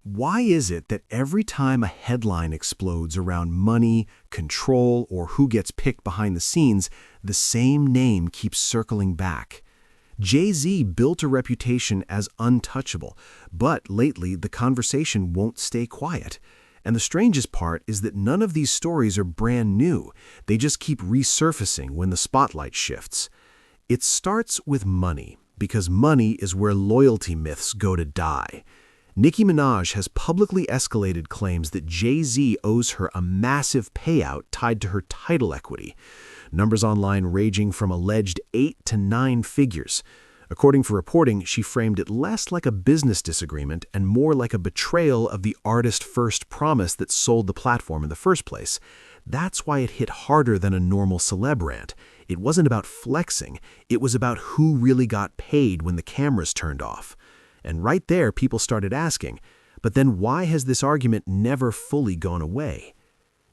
Why is it that every time a headline explodes around money, control, or who gets picked behind the scenes, the same name keeps circling back? Jay-Z built a reputation as untouchable, but lately the conversation won't stay quiet. And the strangest part is that none of these stories are brand new. They just keep resurfacing when the spotlight shifts. It starts with money, because money is where loyalty myths go to die. Nicki Minaj has publicly escalated claims that Jay-Z owes her a massive payout tied to her TIDAL equity. Numbers online ranging from alleged 8 to 9 figures. According to reporting, she framed it less like a business disagreement and more like a betrayal of the artist-first promise that sold the platform in the first place. That's why it hit harder than a normal celeb rant. It wasn't about flexing, it was about who really got paid when the cameras turned off. And right there, people started asking, but then why has this argument never fully gone away?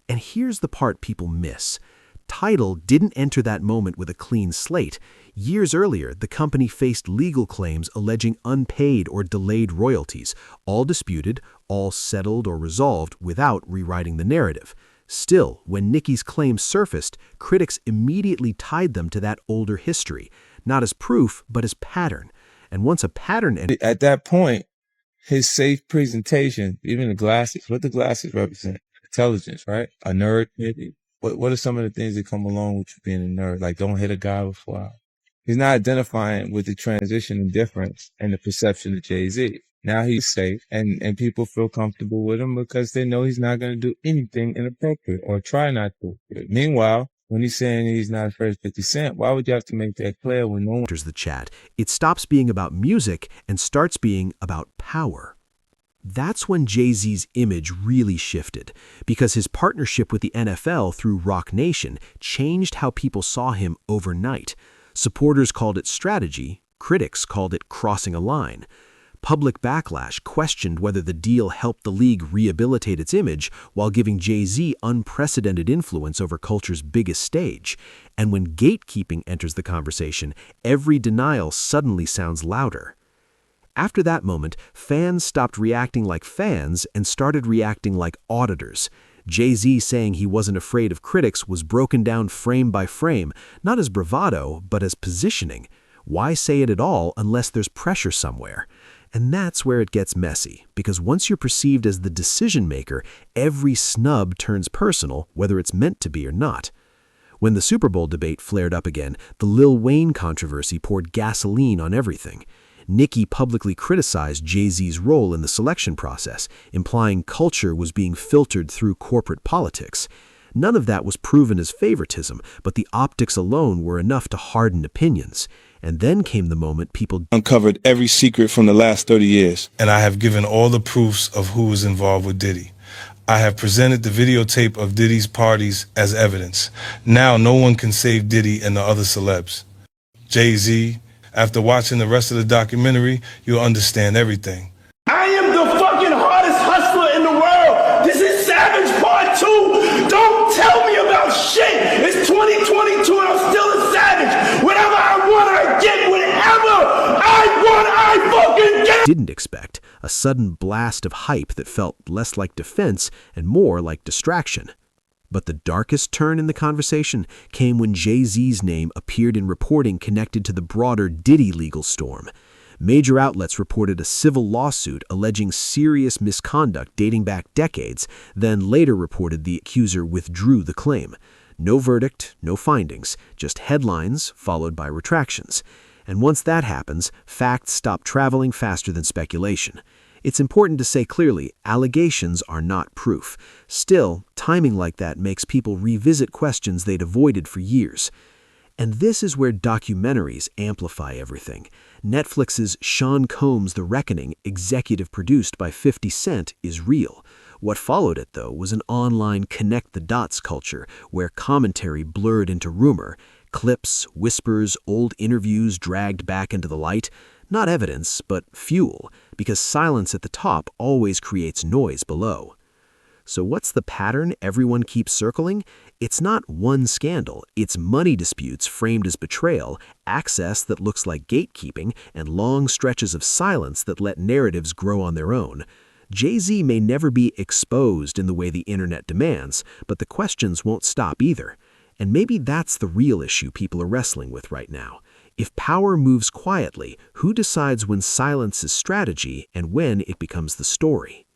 And here's the part people miss. TIDAL didn't enter that moment with a clean slate. Years earlier, the company faced legal claims alleging unpaid or delayed royalties, all disputed, all settled or resolved without rewriting the narrative. Still, when Nicki's claims surfaced, critics immediately tied them to that older history, not as proof, but as pattern. And once a pattern... At that point, his safe presentation, even the glasses, what the glasses represent? Intelligence, right? A nerd, maybe. What are some of the things that come along with you being a nerd? Like, don't hit a guy with fly. He's not identifying with the transition and difference and the perception of Jay-Z. Now he's safe, and people feel comfortable with him because they know he's not going to do anything inappropriate or try not to. Meanwhile, when he's saying he's not afraid of 50 Cent, why would you have to make that clear when no one enters the chat? It stops being about music and starts being about power. That's when Jay-Z's image really shifted, because his partnership with the NFL through Roc Nation changed how people saw him overnight. Supporters called it strategy, critics called it crossing a line. Public backlash questioned whether the deal helped the league rehabilitate its image while giving Jay-Z unprecedented influence over culture's biggest stage. And when gatekeeping enters the conversation, every denial suddenly sounds louder. After that moment, fans stopped reacting like fans and started reacting like auditors. Jay-Z saying he wasn't afraid of critics was broken down frame by frame, not as bravado, but as positioning. Why say it at all unless there's pressure somewhere? And that's where it gets messy, because once you're perceived as the decision maker, every snub turns personal, whether it's meant to be or not. When the Super Bowl debate flared up again, the Lil Wayne controversy poured gasoline on everything. Nicki publicly criticized Jay-Z's role in the selection process, implying culture was being filtered through corporate politics. None of that was proven as favoritism, but the optics alone were enough to harden opinions. And then came the moment people uncovered every secret from the last 30 years. And I have given all the proofs of who was involved with Diddy. I have presented the videotape of Diddy's parties as evidence. Now no one can save Diddy and the other celebs. Jay-Z, after watching the rest of the documentary, you'll understand everything. I am the fucking hardest hustler in the world. This is Savage Part 2. Don't tell me about shit. It's 2022 and I'm still a savage. Whatever I want, I get. Whatever I want, I fucking get. Didn't expect a sudden blast of hype that felt less like defense and more like distraction. But the darkest turn in the conversation came when Jay-Z's name appeared in reporting connected to the broader Diddy legal storm. Major outlets reported a civil lawsuit alleging serious misconduct dating back decades, then later reported the accuser withdrew the claim. No verdict, no findings, just headlines followed by retractions. And once that happens, facts stop traveling faster than speculation. It's important to say clearly, allegations are not proof. Still, timing like that makes people revisit questions they'd avoided for years. And this is where documentaries amplify everything. Netflix's Sean Combs' The Reckoning, executive produced by 50 Cent, is real. What followed it, though, was an online connect-the-dots culture where commentary blurred into rumor, clips, whispers, old interviews dragged back into the light. Not evidence, but fuel, because silence at the top always creates noise below. So what's the pattern everyone keeps circling? It's not one scandal, it's money disputes framed as betrayal, access that looks like gatekeeping, and long stretches of silence that let narratives grow on their own. Jay-Z may never be exposed in the way the internet demands, but the questions won't stop either. And maybe that's the real issue people are wrestling with right now. If power moves quietly, who decides when silence is strategy and when it becomes the story?